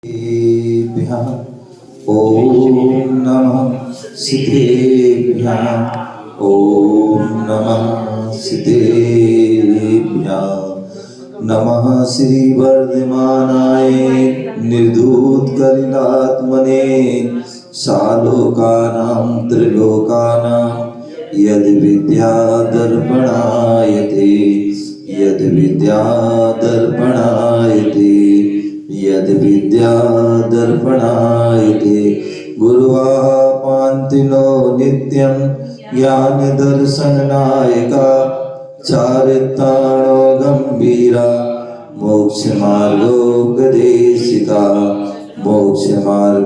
सिद्धेभ्यः ॐ नमः सिद्धेभ्यः ॐ नमः सिद्धेभ्यः नमः श्री वर्धमानाय निर्धूतकलिलात्मने सालोकानां त्रिलोकानां यद् विद्यादर्पणायते यद् विद्यादर्पणायते यद् विद्यादर्पणायते गुरुवापान्तिनो नित्यं ज्ञानदर्शननायका चारित्राणो गंभीरा मोक्षमार्गोपदेशिका मोक्षमार्गोपदेशिका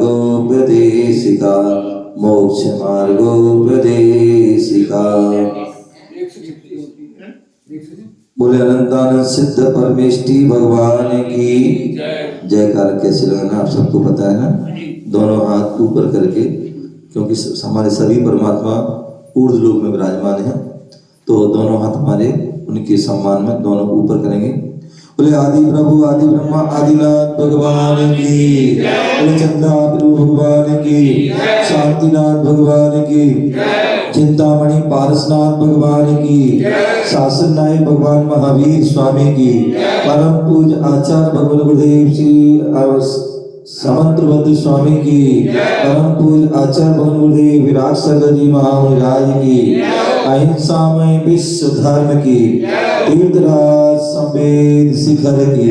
मोक्षमार्गोपदेशिका। बोले अनंतानंद सिद्ध परमेष्टि भगवान की जयकार। कैसे लगाना आप सबको पता है ना, दोनों हाथ ऊपर करके, क्योंकि हमारे सभी परमात्मा ऊर्ध्व लोक में विराजमान हैं, तो दोनों हाथ हमारे उनके सम्मान में दोनों ऊपर करेंगे। बोले आदि प्रभु आदि ब्रह्मा आदिनाथ भगवान की, बोले चंद्रा प्रभु भगवान की, शांतिनाथ भगवान की, चिंतामणि पारसनाथ भगवान की, शासन नायक भगवान महावीर स्वामी की, परम पूज आचार्य भगवान गुरुदेव श्री समंत्रभद्र स्वामी की, परम पूज आचार्य भगवान गुरुदेव विराट सागर जी महाराज की, अहिंसामय विश्व धर्म की, तीर्थराज संवेद शिखर की।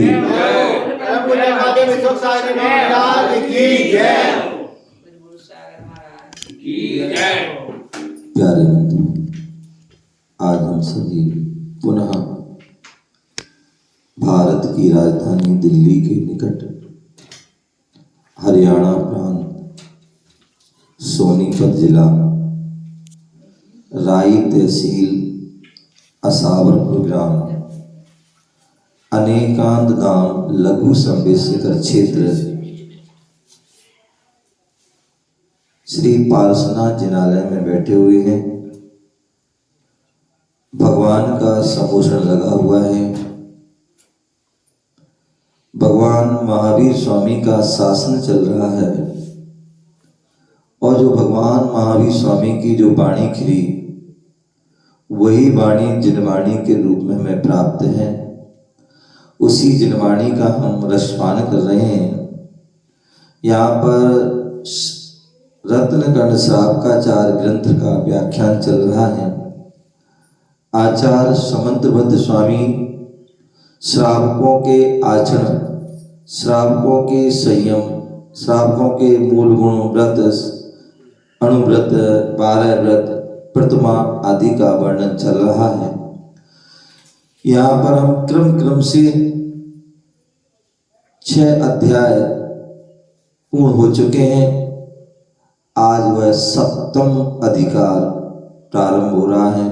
प्यारे मित्रों, आज हम सभी पुनः भारत की राजधानी दिल्ली के निकट हरियाणा प्रांत सोनीपत जिला राई तहसील असावरपुर ग्राम अनेकांत धाम लघु संवेशिकर क्षेत्र श्री पारसनाथ जिनालय में बैठे हुए हैं। भगवान का सम्मोहन लगा हुआ है। भगवान महावीर स्वामी का शासन चल रहा है और जो भगवान महावीर स्वामी की जो वाणी खिली, वही वाणी जिनवाणी के रूप में हमें प्राप्त है। उसी जिनवाणी का हम रसपान कर रहे हैं। यहाँ पर रत्नकर्ण श्रावकाचार ग्रंथ का व्याख्यान चल रहा है। आचार्य समंत्रभद्र स्वामी श्रावकों के आचरण, श्रावकों के संयम, श्रावकों के मूल गुणों, व्रत, अणुव्रत, 12 व्रत, प्रतिमा आदि का वर्णन चल रहा है। यहाँ पर हम क्रम से 6 अध्याय पूर्ण हो चुके हैं। आज वह 7वां अधिकार प्रारंभ हो रहा है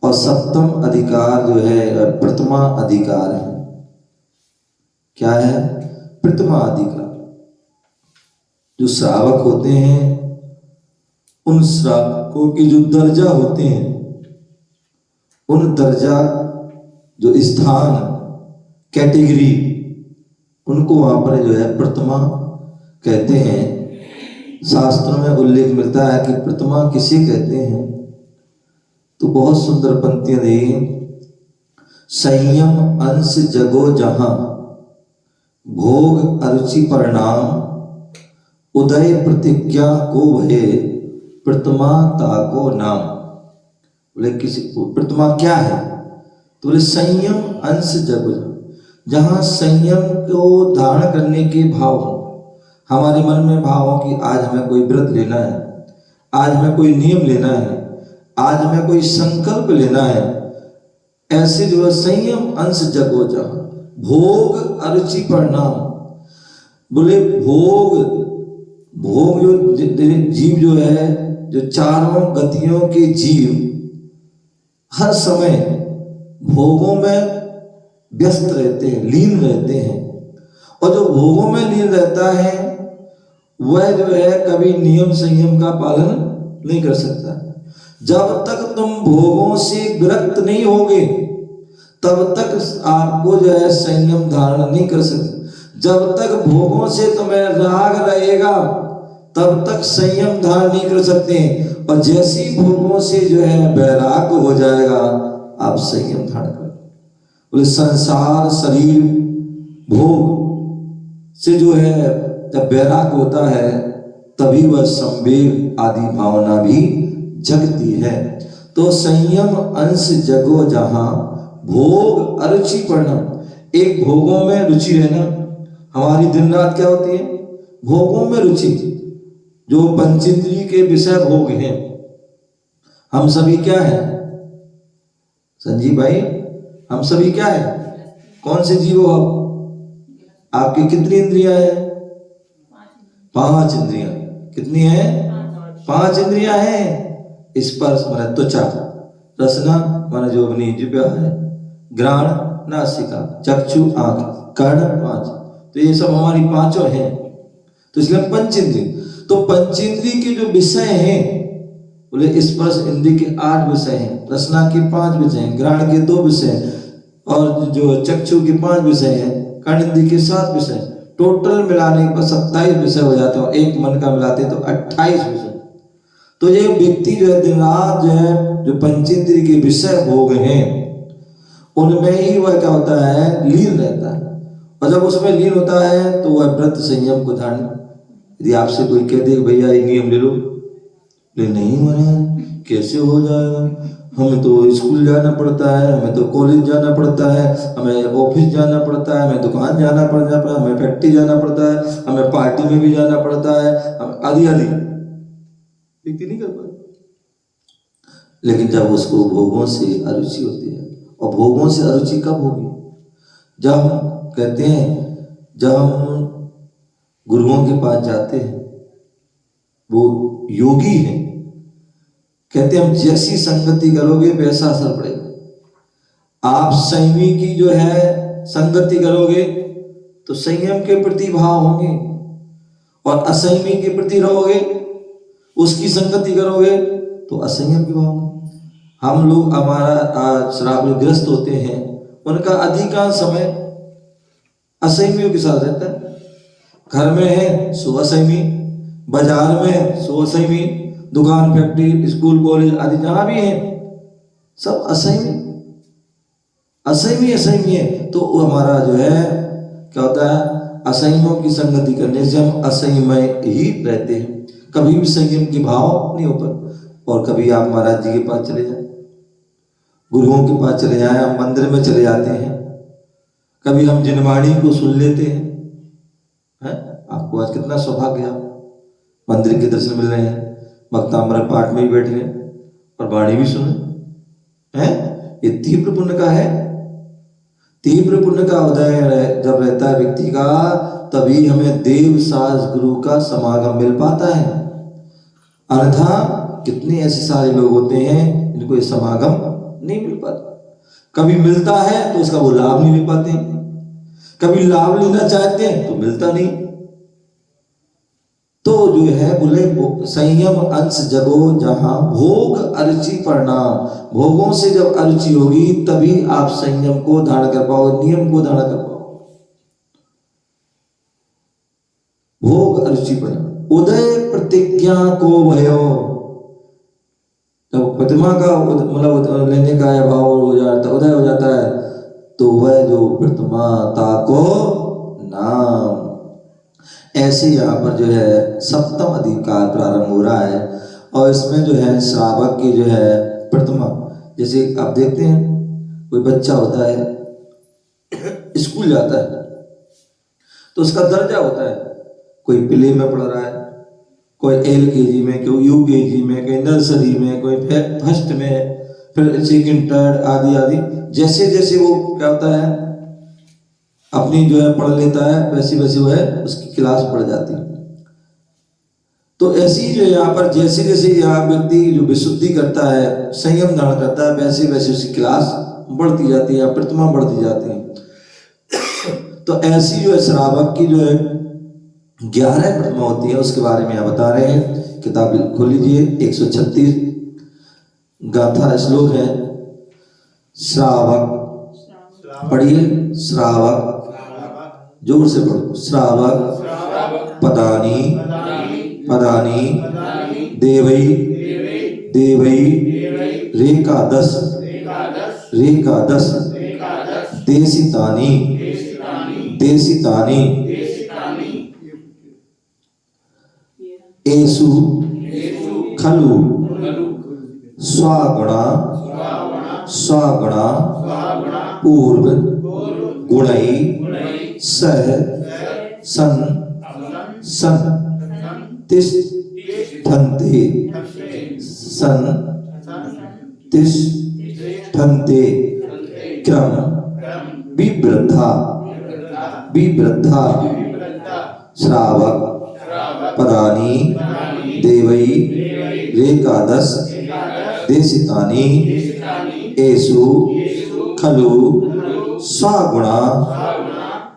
और 7वां अधिकार जो है प्रतिमा अधिकार है। क्या है? प्रतिमा अधिकार। जो श्रावक होते हैं, उन श्रावकों के जो दर्जा होते हैं, उन दर्जा जो स्थान कैटेगरी, उनको वहां पर जो है प्रतिमा कहते हैं। शास्त्रों में उल्लेख मिलता है कि प्रतिमा किसे कहते हैं, तो बहुत सुंदर पंक्तियां दी। संयम अंश जगो जहां भोग अरुचि परिणाम उदय प्रतिज्ञा को भये प्रतिमा ताको नाम। बोले किसी प्रतिमा क्या है, तो बोले संयम अंश जगो, जहां संयम को धारण करने के भाव हो। हमारे मन में भाव हो कि आज हमें कोई व्रत लेना है, आज हमें कोई नियम लेना है, आज हमें कोई संकल्प लेना है। ऐसे जो है संयम अंश जगो जहां भोग अरुचि परिणाम। बोले भोग जो जीव जो है, जो चारों गतियों के जीव हर समय भोगों में व्यस्त रहते हैं, लीन रहते हैं। और जो भोगों में लीन रहता है, वह जो है कभी नियम संयम का पालन नहीं कर सकता। जब तक तुम भोगों से विरक्त नहीं होगे, तब तक आपको जो है संयम धारण नहीं कर सकते। जब तक भोगों से तुम्हें राग रहेगा तब तक संयम धारण नहीं कर सकते, और जैसी भोगों से जो है वैराग्य हो जाएगा आप संयम धारण कर। बोले संसार शरीर भोग से जो है जब वैराग्य होता है तभी वह संवेग आदि भावना भी जगती है। तो संयम अंश जगो जहां भोग अरुचि पड़ना, एक भोगों में रुचि रहना। हमारी दिन रात क्या होती है? भोगों में रुचि, जो पंचेंद्रिय के विषय भोग हैं। हम सभी क्या है संजीव भाई? हम सभी क्या है? कौन से जीव हो आप? आपकी कितनी इंद्रियां हैं? 5 इंद्रियां। कितनी है? 5 इंद्रियां हैं। स्पर्श माने त्वचा, रसना माने जो अपनी जिह्वा है, घ्राण नासिका, चक्षु आंख, कर्ण 5। तो ये सब हमारी 5 हैं। तो इसलिए पंचेंद्रिय, तो पंचेंद्रिय के जो विषय हैं, बोले स्पर्श इंद्रिय के 8 विषय हैं, रसना के 5 विषय हैं, घ्राण के 2 विषय, और जो चक्षु के 5 विषय हैं, कर्ण इंद्रिय के 7 विषय, टोटल मिलाने पर 27 विषय हो जाते हैं। एक मन का मिलाते तो 28 विषय। तो ये व्यक्ति जो है दिन रात जो है जो पंचेंद्रिय के विषय भोग हैं उनमें ही वह क्या होता है? लीन रहता है। और जब उसमें लीन होता है तो वह व्रत संयम को धारण। यदि आपसे कोई कह दे भैया ये नियम ले लो, ले नहीं महाराज कैसे हो जाएगा, हमें तो स्कूल जाना पड़ता है, हमें तो कॉलेज जाना पड़ता है, हमें ऑफिस जाना पड़ता है, हमें दुकान जाना पड़ता है, हमें फैक्ट्री जाना पड़ता है, हमें पार्टी में भी जाना पड़ता है, हम आदि आदि व्यक्ति नहीं कर पाते। लेकिन जब उसको भोगों से अरुचि होती है, और भोगों से अरुचि कब होगी? जब हम कहते हैं, जब हम गुरुओं के पास जाते हैं, वो योगी हैं, कहते हैं हम जैसी संगति करोगे वैसा असर पड़ेगा। आप संयमी की जो है संगति करोगे तो संयम के प्रति भाव होंगे, और असंयमी के प्रति रहोगे, उसकी संगति करोगे तो असंयम के भाव होंगे। हम लोग हमारा श्रावग्रस्त होते हैं, उनका अधिकांश समय असंयमियों के साथ रहता है। घर में है सो असंयमी, बाजार में सो असंयमी, दुकान फैक्ट्री स्कूल कॉलेज आदि जहां भी है सब असंयमी असंयमी असंयमी है। तो हमारा जो है क्या होता है? असंयमों की संगति करने से हम असंयमय ही रहते हैं, कभी भी संयम के भाव नहीं हो पाते। और कभी आप महाराज जी के पास चले जाए, गुरुओं के पास चले जाए, हम मंदिर में चले जाते हैं, कभी हम जिनवाणी को सुन लेते हैं। आपको आज कितना सौभाग्य है, मंदिर के दर्शन मिल रहे हैं, भक्तामृत पाठ में भी बैठ गए और वाणी भी सुने हैं। ये तीव्र पुण्य का है, तीव्र पुण्य का उदय जब रहता है व्यक्ति का, तभी हमें देव साज गुरु का समागम मिल पाता है। अन्यथा कितने ऐसे सारे लोग होते हैं जिनको ये समागम नहीं मिल पाता। कभी मिलता है तो उसका वो लाभ नहीं ले पाते, कभी लाभ लेना चाहते हैं तो मिलता नहीं। तो जो है बोले संयम अंश जगो जहां भोग अरुचि परिणाम, भोगों से जब अरुचि होगी तभी आप संयम को धारण कर पाओ, नियम को धारण कर पाओ। भोग अरुचि परिणाम उदय प्रतिज्ञा को भयो, जब प्रतिमा का मतलब लेने का भाव हो जाता, उदय हो जाता है, तो वह जो प्रतिमा ताको नाम। ऐसे यहाँ पर जो है सप्तम अधिकार प्रारंभ हो रहा है, और इसमें जो है श्रावक की जो है प्रतिमा, जैसे आप देखते हैं कोई बच्चा होता है स्कूल जाता है तो उसका दर्जा होता है, कोई प्ले में पढ़ रहा है, कोई LKG में, कोई UKG में, कोई नर्सरी में, कोई फर्स्ट में, फिर सेकंड थर्ड आदि आदि। जैसे जैसे वो क्या होता है अपनी जो है पढ़ लेता है, वैसी वैसी वो है उसकी क्लास बढ़ जाती है। तो ऐसी जो यहाँ पर जैसे जैसे यहाँ व्यक्ति जो विशुद्धि करता है, संयम धारण करता है, वैसे वैसे उसकी क्लास बढ़ती जाती है, प्रतिमा बढ़ती जाती है। तो ऐसी जो है श्रावक की जो है 11 प्रतिमा होती है, उसके बारे में यहाँ बता रहे हैं। किताब खोल लीजिए, 136 गाथा श्लोक है। श्रावक पढ़िए, श्रावक जोर से पढ़ो। श्रावक पदानी पदानी देवई देवई रेकादश रेकादश देशितानि देशितानि एषु खलु स्वागुणा स्वागुणा पूर्व गुणै सह सन सन तिष्ठन्ते सन तिष्ठन्ते क्रम विवृद्धा विवृद्धा श्रावक पदानि देवै रेकादश देशितानि एषु खलु स्वागुणा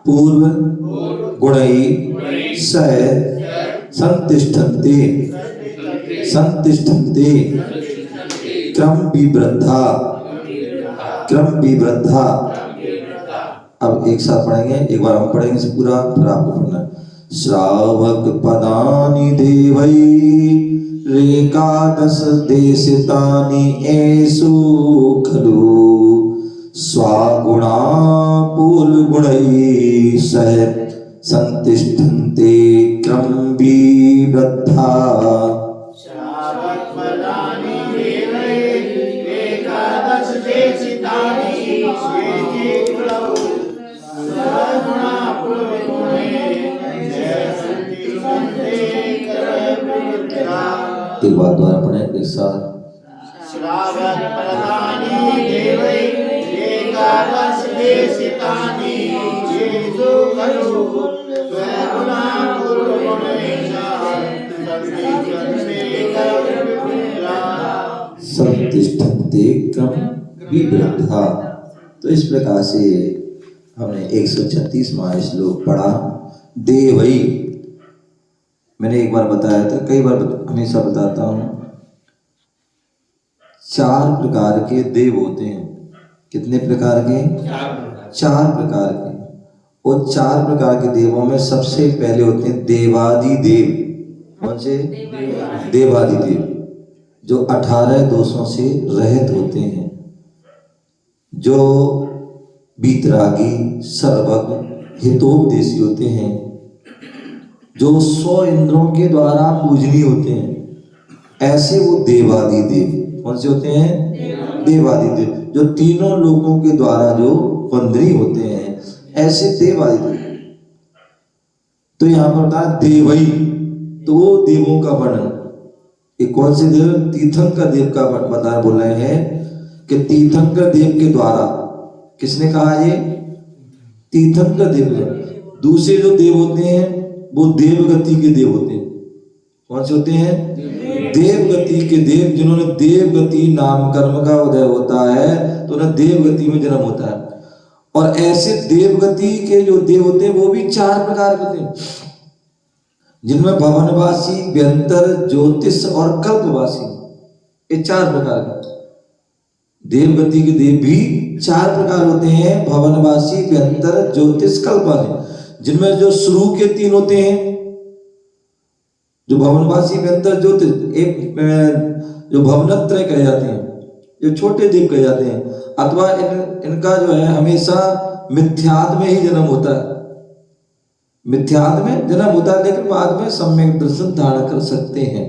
पूर्व गुणै सह संतिष्ठन्ते संतिष्ठन्ते क्रम विवृद्धा क्रम विवृद्धा। अब एक साथ पढ़ेंगे, एक बार हम पढ़ेंगे इसे पूरा, फिर आपको पढ़ना है। श्रावक पदानि देवै रेकादश देशितानि एषु खलु स्वागुणा पूर्वगुणैः सह संतिष्ठन्ते क्रम विवृद्धा। एक बार दोबारा पढ़े एक साथ। श्रावक पदानि देवै रेकादश देशितानि एषु खलु स्वागुणा पूर्वगुणैः संतिष्ठन्ते क्रम विवृद्धा। तो इस प्रकार से हमने 136वां श्लोक पढ़ा। देवई मैंने एक बार बताया था, कई बार हमेशा बताता हूं, 4 प्रकार के देव होते हैं। कितने प्रकार के? 4 प्रकार के। और 4 प्रकार के देवों में सबसे पहले होते हैं देवादि देव। कौन से? देवादि देव, जो 18 दोषों से रहित होते हैं, जो वीतरागी सर्वज्ञ हितोपदेशी होते हैं, जो 100 इंद्रों के द्वारा पूजनीय होते हैं। ऐसे वो देवादि देव कौन से होते हैं? देवादि देव, जो तीनों लोगों के द्वारा जो वंदनीय होते हैं, ऐसे देवादि देव। तो यहाँ पर बता देवई, तो वो देवों का वर्णन। एक कौन से देव? तीर्थंकर देव का बता बोल रहे हैं कि तीर्थंकर देव के द्वारा, किसने कहा ये? तीर्थंकर देव। दूसरे जो देव होते हैं वो देवगति के देव होते हैं। कौन से होते हैं? देवगति के देव, जिन्होंने देवगति नाम कर्म का उदय होता है तो उन्हें देवगति में जन्म होता है। और ऐसे देवगति के जो देव होते हैं वो भी 4 प्रकार के होते हैं, जिनमें भवनवासी, व्यंतर, ज्योतिष और कल्पवासी, ये 4 प्रकार के देवगति के देव भी 4 प्रकार होते हैं। भवनवासी, व्यंतर, ज्योतिष, कल्पवासी, जिनमें जो शुरू के 3 होते हैं, जो भवनवासी, व्यंतर, ज्योतिष, एक जो भवनत्रय कहे जाते हैं, जो छोटे देव कहे जाते हैं, अथवा इनका जो है हमेशा मिथ्यात्व में ही जन्म होता है। मिथ्यात्व में जन्म होता है, लेकिन बाद में सम्यक दर्शन धारण कर सकते हैं।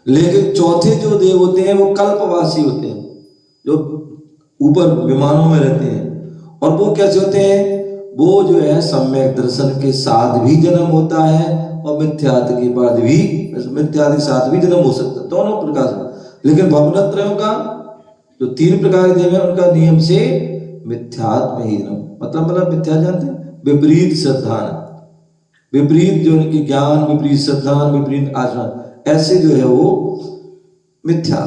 लेकिन चौथे जो देव होते हैं वो कल्पवासी होते हैं, जो ऊपर विमानों में रहते हैं। और वो कैसे होते हैं? वो जो है सम्यक दर्शन के साथ भी जन्म होता है और मिथ्यात्व के बाद भी, मिथ्यात्व के साथ भी जन्म हो सकता है, दोनों प्रकार से। लेकिन भवनत्रयों का जो 3 प्रकार के देव है, उनका नियम से मिथ्यात्व में ही जन्म, मतलब मिथ्या जानते हैं, विपरीत श्रद्धान, विपरीत जो उनके ज्ञान, विपरीत श्रद्धान, विपरीत आचरण, ऐसे जो है वो मिथ्या।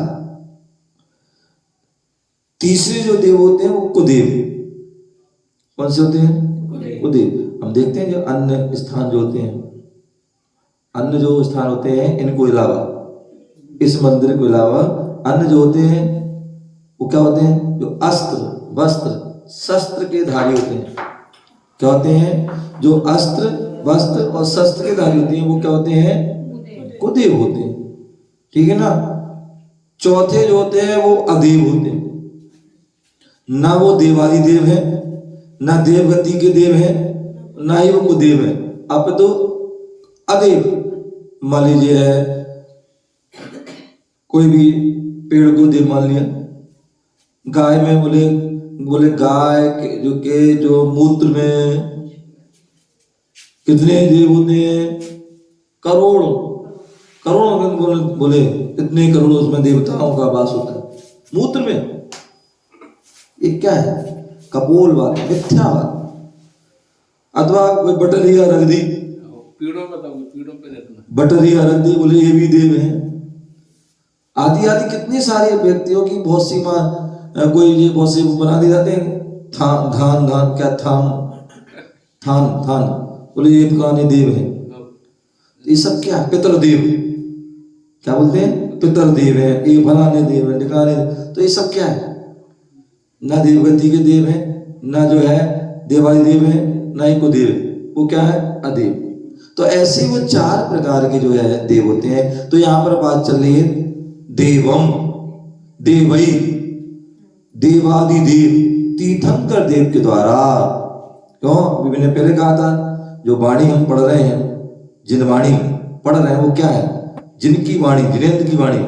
तीसरे जो देव होते हैं वो कुदेव। कौन से होते हैं? कुदेव। हम देखते हैं जो अन्य स्थान जो होते हैं, अन्य जो स्थान होते हैं, इनको अलावा, इस मंदिर को अलावा अन्य जो होते हैं वो क्या होते हैं? जो अस्त्र, वस्त्र, शस्त्र के धारी होते हैं। क्या होते हैं? जो अस्त्र वस्त्र और शस्त्र के धारी होते हैं वो क्या होते हैं? कुदेव होते हैं। ठीक है ना। चौथे जो होते हैं वो अदेव होते हैं। ना वो देवादि देव है, ना देवगति के देव है, ना ही वो कुदेव है। अब तो अदेव मान लीजिए है, कोई भी पेड़ को देव मान लिया। गाय में बोले बोले गाय जो मूत्र में कितने देव होते हैं? करोड़ों करोड़ों बोले इतने करोड़ों उसमें देवताओं का वास होता है मूत्र में। ये क्या है? कपोलवाद, मिथ्यावाद। अथवा कोई बटरिया रख दी, पीड़ों पे रहना, बटरिया रख दी, बोले ये भी देव है। आदि आदि कितने सारे व्यक्तियों की बहुत सी कोई ये बहुत से बना दिए जाते हैं। धान क्या थान बोले ये पुराने देव है। ये सब क्या? पितरदेव। क्या बोलते हैं? पितरदेव है, ये फलाने देव है, निकाले। तो ये सब क्या है? ना देवगति के देव है, ना जो है देवादि देव है, ना ही को देव है। वो क्या है? अदेव। तो ऐसे वो 4 प्रकार के जो है देव होते हैं। तो यहाँ पर बात चल रही है देवम, देवई, देवादि देव, तीर्थंकर देव के द्वारा। क्यों? अभी मैंने पहले कहा था जो वाणी हम पढ़ रहे हैं, जिन वाणी पढ़ रहे हैं वो क्या है? जिनकी वाणी, जिनेंद्र की वाणी।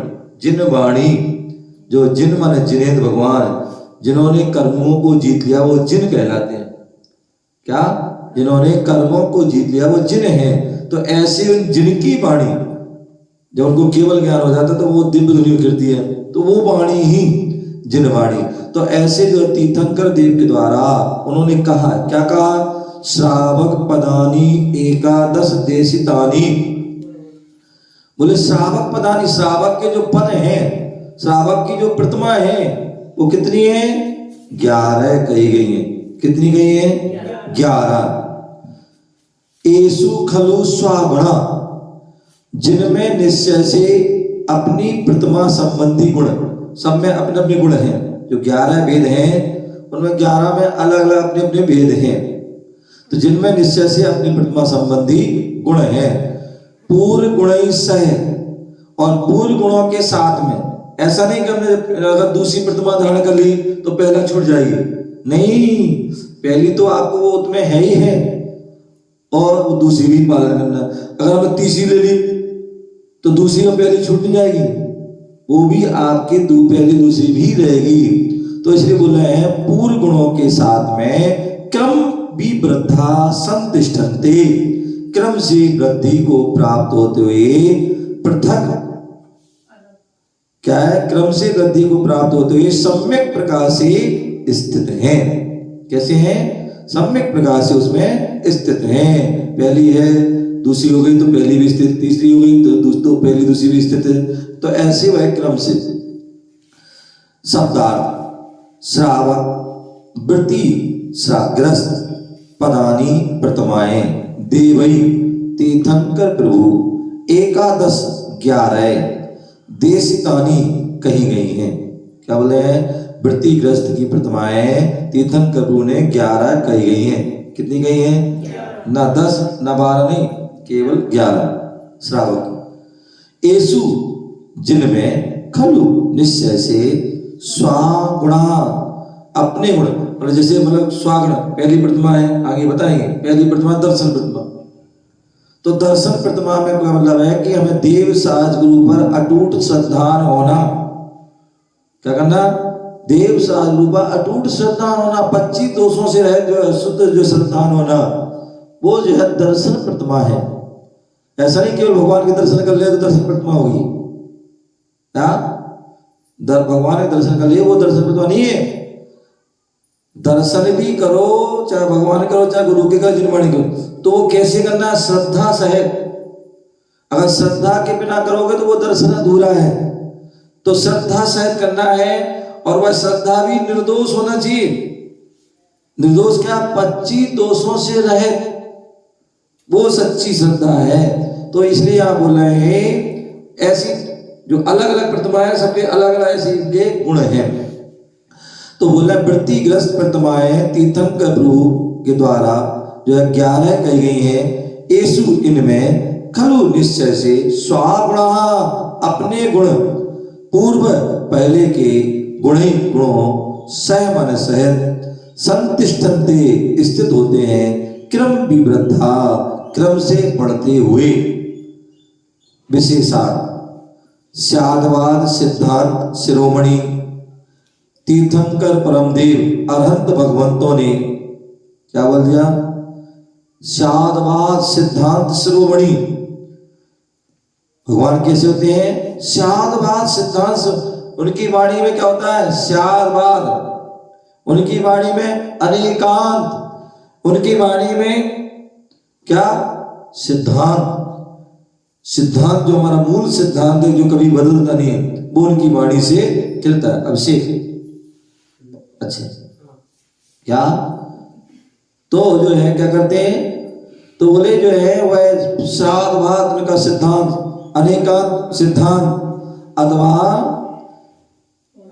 जिन वाणी, जो जिन माने जिनेंद्र भगवान, जिन्होंने कर्मों को जीत लिया वो जिन कहलाते हैं। क्या? जिन्होंने कर्मों को जीत लिया वो जिन हैं। तो ऐसे उन जिनकी वाणी, जब उनको केवल ज्ञान हो जाता तो वो दिव्य ध्वनि गिरती है, तो वो वाणी ही जिन वाणी। तो ऐसे जो तीर्थंकर देव के द्वारा उन्होंने कहा, क्या कहा? श्रावक पदानी एकादश देशितानी। बोले श्रावक पदानी, श्रावक के जो पद हैं, श्रावक की जो प्रतिमा है वो कितनी है? 11 कही गई है। कितनी गई है? 11। एसु खलु स्वागुणा, जिनमें निश्चय से अपनी प्रतिमा संबंधी गुण, सब में अपने अपने गुण हैं। जो 11 भेद हैं उनमें 11 में अलग अलग अपने अपने भेद हैं। तो जिनमें निश्चय से अपनी प्रतिमा संबंधी गुण हैं, पूर्व गुण सह, और पूर्व गुणों के साथ में। ऐसा नहीं कि हमने अगर दूसरी प्रतिमा धारण कर ली तो पहला छूट जाएगी, नहीं। पहली तो आपको वो उसमें है ही है, और वो दूसरी भी पालन करना। अगर हमने तीसरी ले ली तो दूसरी में पहली छूट नहीं जाएगी, वो भी आपके पहली दूसरी भी रहेगी। तो इसलिए बोल रहे हैं पूर्व गुणों के साथ में क्रम भी वृद्धा संतिष्ठन्ते, क्रम से वृद्धि को प्राप्त होते हुए पृथक, क्या है? क्रम से वृद्धि को प्राप्त होते हुए सम्यक प्रकार से स्थित हैं। कैसे हैं? सम्यक प्रकार से उसमें स्थित हैं। पहली है, दूसरी हो गई तो पहली भी स्थित, तीसरी हो गई तो पहली दूसरी भी स्थित है। तो ऐसे वह क्रम से। शब्दार्थ: श्रावक वृत्ति ग्रस्त, पदानी प्रतिमाएं, देवई तीर्थंकर प्रभु, एकादश 11 देशितानी कही गई हैं। क्या बोले हैं? वृत्तिग्रस्त की प्रतिमाएं तीर्थंकर प्रभु ने 11 कही गई हैं। कितनी गई हैं? ना 10 ना 12 नहीं, केवल 11 श्रावक। एसु, जिनमें खलु निश्चय से स्वागुणा, अपने गुण, मतलब जैसे मतलब स्वागुण पहली प्रतिमा है, आगे बताएंगे। पहली प्रतिमा दर्शन प्रतिमा। तो दर्शन प्रतिमा में क्या मतलब है कि हमें देव साज गुरु पर अटूट श्रद्धान होना। क्या करना? देव साज गुरु पर अटूट श्रद्धान होना, 25 दोषों से रहे जो शुद्ध जो श्रद्धान होना, वो जो है दर्शन प्रतिमा है। ऐसा नहीं केवल भगवान के दर्शन कर लिया तो दर्शन प्रतिमा होगी। क्या? भगवान के दर्शन कर लिए वो दर्शन प्रतिमा नहीं है। दर्शन भी करो, चाहे भगवान करो चाहे गुरु के करो, जिनवाणी करो, तो वो कैसे करना है? श्रद्धा सहित। अगर श्रद्धा के बिना करोगे तो वो दर्शन अधूरा है। तो श्रद्धा सहित करना है, और वह श्रद्धा भी निर्दोष होना चाहिए। निर्दोष क्या? 25 दोषों से रहित, वो सच्ची श्रद्धा है। तो इसलिए आप बोल रहे हैं ऐसी जो अलग अलग प्रतिमाएं, सबके अलग अलग ऐसे इनके गुण हैं। तो बोला वृत्तिग्रस्त प्रतिमाएं तीर्थंकर प्रभु के द्वारा जो है 11 कही गई हैं, येसु इनमें खलु निश्चय से स्वागुणा अपने गुण पूर्व पहले के गुणी गुणों सह मन सहित संतिष्ठन्ते स्थित होते हैं, क्रम विवृद्धा क्रम से बढ़ते हुए। विशेषार्थ स्यादवाद सिद्धांत शिरोमणि तीर्थंकर परमदेव अरहंत भगवंतों ने क्या बोल दिया? स्यादवाद सिद्धांत शिरोमणि। भगवान कैसे होते हैं? स्यादवाद सिद्धांत। उनकी वाणी में क्या होता है? स्यादवाद। उनकी वाणी में अनेकांत। उनकी वाणी में क्या? सिद्धांत। सिद्धांत जो हमारा मूल सिद्धांत है, जो कभी बदलता नहीं है, वो उनकी वाणी से चलता है। अभिषेक अच्छा क्या तो जो है क्या करते हैं? तो बोले जो है वह श्राद्धवाद उनका सिद्धांत, अनेकांत सिद्धांत अथवा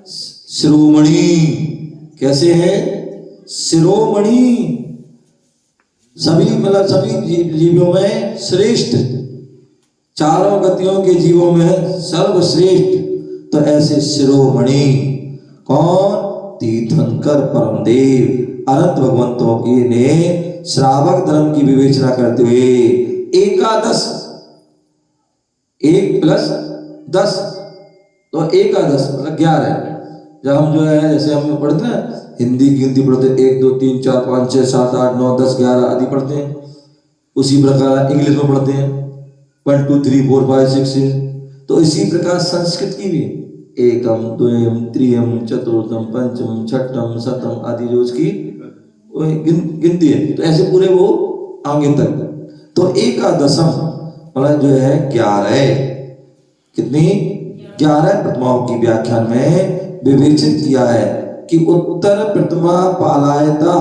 शिरोमणि। कैसे है? शिरोमणि। सभी मतलब सभी जीवों में श्रेष्ठ, चारों गतियों के जीवों में सर्वश्रेष्ठ। तो ऐसे शिरोमणि कौन? तीर्थंकर परमदेव अनंत भगवंतों की ने श्रावक धर्म की विवेचना करते हुए एकादश, 1 + 10 तो एकादश मतलब 11। जब हम जो है जैसे हम पढ़ते हैं हिंदी की गिनती पढ़ते हैं 1 2 3 4 5 6 7 8 9 10 11 आदि पढ़ते हैं, उसी प्रकार इंग्लिश में पढ़ते हैं 1 2 3 4 5 6। तो इसी प्रकार संस्कृत की भी एकम द्वयम त्रियम चतुर्थम पंचम छठम सतम आदि जो उसकी गिनती है। तो ऐसे पूरे वो आगे तक। तो एकादशम मतलब जो है 11। कितनी? 11 प्रतिमाओं की व्याख्यान में विवेचित किया है कि उत्तर प्रतिमा पालायता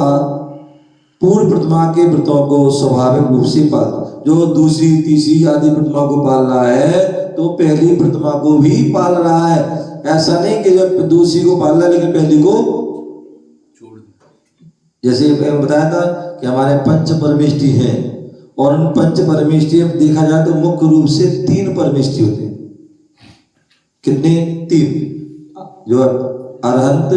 पूर्व प्रतिमा के व्रतों को स्वाभाविक रूप से पाल, जो दूसरी तीसरी आदि प्रतिमा को पाल रहा है तो पहली प्रतिमा को भी पाल रहा है। ऐसा नहीं कि जब दूसरी को पाल रहा है लेकिन पहली को छोड़ दिया। जैसे मैंने बताया था कि हमारे पंच परमेष्टि हैं और उन पंच परमेष्टि देखा जाए तो मुख्य रूप से 3 परमेष्टि होते हैं। कितने? 3। जो अरहंत